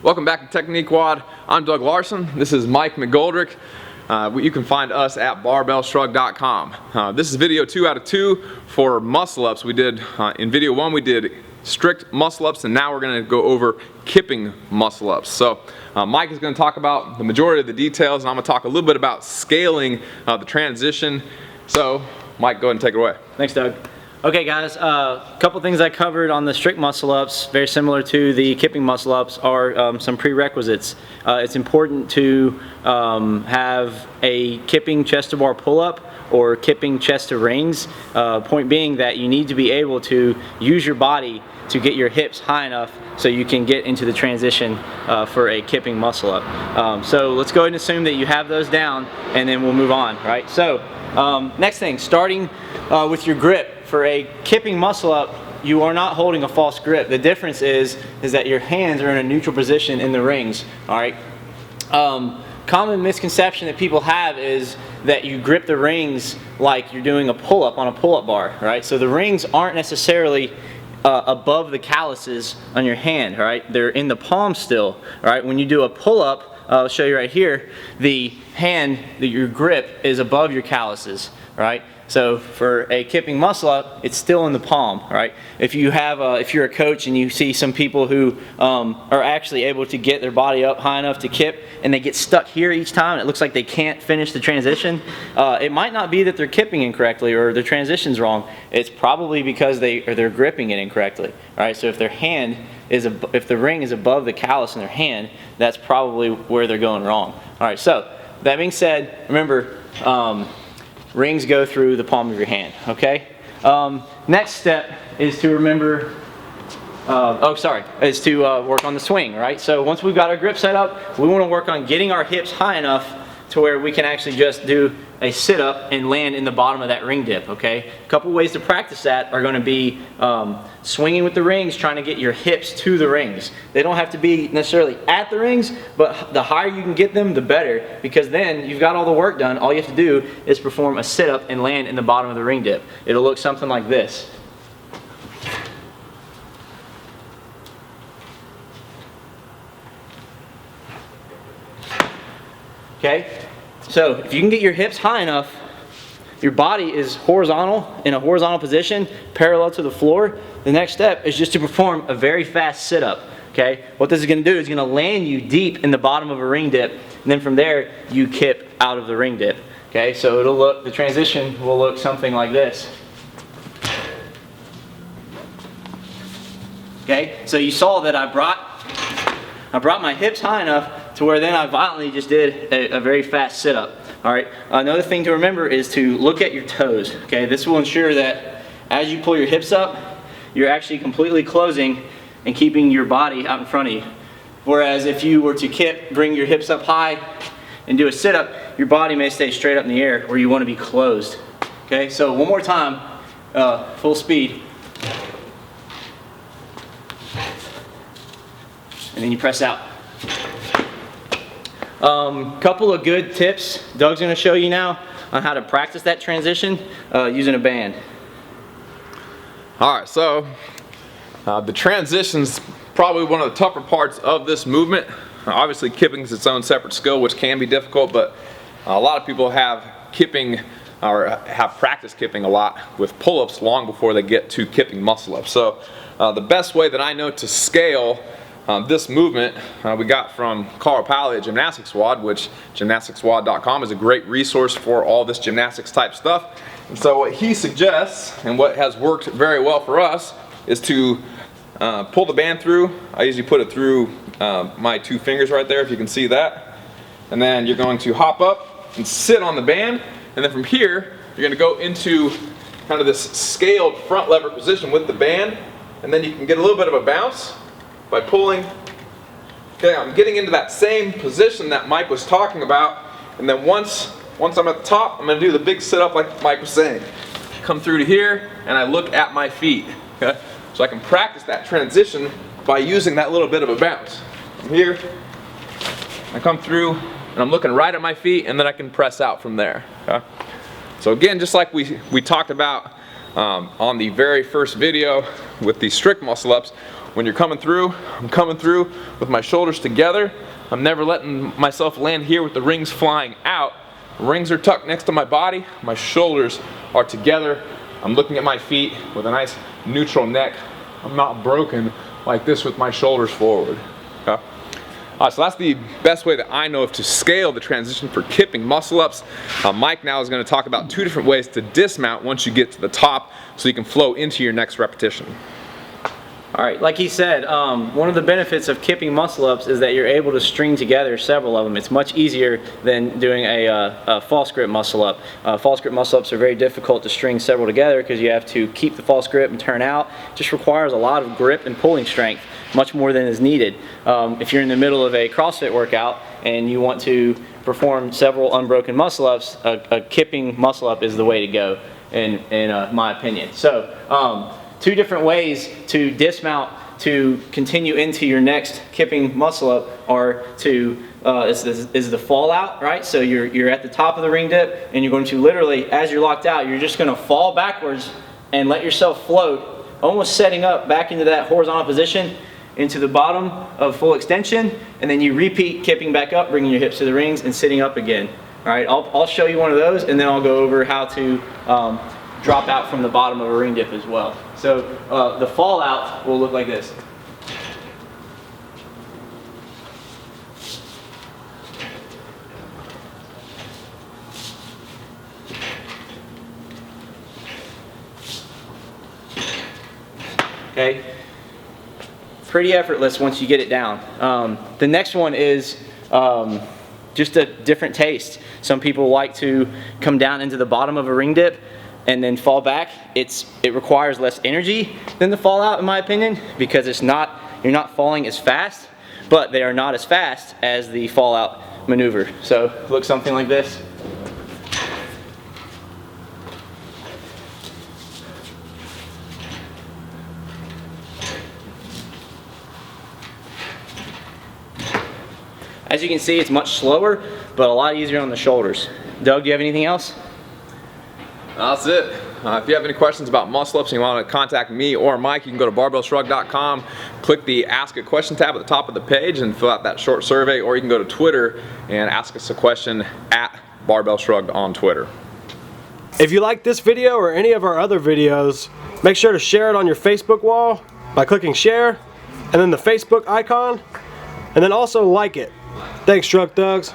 Welcome back to Technique WOD. I'm Doug Larson. This is Mike McGoldrick. You can find us at barbellshrug.com. This is video 2 out of 2 for muscle ups. We did in video 1 we did strict muscle ups, and now we're going to go over kipping muscle ups. So Mike is going to talk about the majority of the details, and I'm going to talk a little bit about scaling the transition. So Mike, go ahead and take it away. Thanks, Doug. Okay guys, a couple things I covered on the strict muscle ups, very similar to the kipping muscle ups, are some prerequisites. It's important to have a kipping chest to bar pull up or kipping chest to rings. Point being that you need to be able to use your body to get your hips high enough so you can get into the transition for a kipping muscle up. So let's go ahead and assume that you have those down, and then we'll move on, right? So next thing, starting with your grip. For a kipping muscle up, you are not holding a false grip. The difference is that your hands are in a neutral position in the rings. All right. Common misconception that people have is that you grip the rings like you're doing a pull-up on a pull-up bar. Right. So the rings aren't necessarily above the calluses on your hand. Right. They're in the palm still. Right. When you do a pull-up, I'll show you right here. The hand, your grip is above your calluses. Right. So for a kipping muscle up, it's still in the palm, right? If you have, if you're a coach and you see some people who are actually able to get their body up high enough to kip, and they get stuck here each time, and it looks like they can't finish the transition, it might not be that they're kipping incorrectly or their transition's wrong. It's probably because they're gripping it incorrectly, right? So if their hand is, if the ring is above the callus in their hand, that's probably where they're going wrong. All right. So that being said, remember. Rings go through the palm of your hand, okay? Next step is to remember, is to work on the swing, right? So once we've got our grip set up, we want to work on getting our hips high enough to where we can actually just do a sit-up and land in the bottom of that ring dip, okay? A couple ways to practice that are going to be swinging with the rings, trying to get your hips to the rings. They don't have to be necessarily at the rings, but the higher you can get them, the better, because then you've got all the work done. All you have to do is perform a sit-up and land in the bottom of the ring dip. It'll look something like this. Okay? So if you can get your hips high enough, your body is horizontal, in a horizontal position, parallel to the floor, the next step is just to perform a very fast sit-up. Okay? What this is going to do is going to land you deep in the bottom of a ring dip, and then from there you kip out of the ring dip. Okay? So it'll look, the transition will look something like this. Okay? So you saw that I brought my hips high enough to where then I violently just did a very fast sit-up. All right. Another thing to remember is to look at your toes. Okay. This will ensure that as you pull your hips up, you're actually completely closing and keeping your body out in front of you. Whereas if you were to kip, bring your hips up high, and do a sit-up, your body may stay straight up in the air where you want to be closed. Okay. So one more time, full speed, and then you press out. Couple of good tips Doug's going to show you now on how to practice that transition using a band. Alright, so the transition's probably one of the tougher parts of this movement. Obviously kipping is its own separate skill, which can be difficult, but a lot of people have kipping or have practiced kipping a lot with pull-ups long before they get to kipping muscle ups. So the best way that I know to scale this movement we got from Carl Pally at Gymnastics WOD, which gymnasticswod.com is a great resource for all this gymnastics type stuff. And so what he suggests, and what has worked very well for us, is to pull the band through. I usually put it through my 2 fingers right there, if you can see that. And then you're going to hop up and sit on the band, and then from here you're going to go into kind of this scaled front lever position with the band, and then you can get a little bit of a bounce by pulling. Okay, I'm getting into that same position that Mike was talking about, and then once I'm at the top, I'm going to do the big sit-up like Mike was saying. Come through to here, and I look at my feet. Okay, so I can practice that transition by using that little bit of a bounce. From here, I come through, and I'm looking right at my feet, and then I can press out from there. Okay? So again, just like we talked about on the very first video with the strict muscle ups, when you're coming through, I'm coming through with my shoulders together. I'm never letting myself land here with the rings flying out. Rings are tucked next to my body. My shoulders are together. I'm looking at my feet with a nice neutral neck. I'm not broken like this with my shoulders forward. Okay? So that's the best way that I know of to scale the transition for kipping muscle ups. Mike now is going to talk about 2 different ways to dismount once you get to the top so you can flow into your next repetition. All right, like he said, one of the benefits of kipping muscle ups is that you're able to string together several of them. It's much easier than doing a false grip muscle up. False grip muscle ups are very difficult to string several together because you have to keep the false grip and turn out. It just requires a lot of grip and pulling strength, much more than is needed. If you're in the middle of a CrossFit workout and you want to perform several unbroken muscle ups, a kipping muscle up is the way to go, in my opinion. So. 2 different ways to dismount to continue into your next kipping muscle up are to is the fallout, right? So you're at the top of the ring dip and you're going to literally, as you're locked out, you're just going to fall backwards and let yourself float, almost setting up back into that horizontal position into the bottom of full extension, and then you repeat kipping back up, bringing your hips to the rings and sitting up again. All right, I'll show you one of those and then I'll go over how to drop out from the bottom of a ring dip as well. So the fallout will look like this. Okay, pretty effortless once you get it down. The next one is just a different taste. Some people like to come down into the bottom of a ring dip and then fall back. It requires less energy than the fallout, in my opinion, because you're not falling as fast, but they are not as fast as the fallout maneuver. So look something like this. As you can see, it's much slower, but a lot easier on the shoulders. Doug, do you have anything else? That's it. If you have any questions about muscle ups and you want to contact me or Mike, you can go to barbellshrug.com, click the Ask a Question tab at the top of the page and fill out that short survey, or you can go to Twitter and ask us a question at barbellshrug on Twitter. If you like this video or any of our other videos, make sure to share it on your Facebook wall by clicking share and then the Facebook icon, and then also like it. Thanks, Shrug Thugs.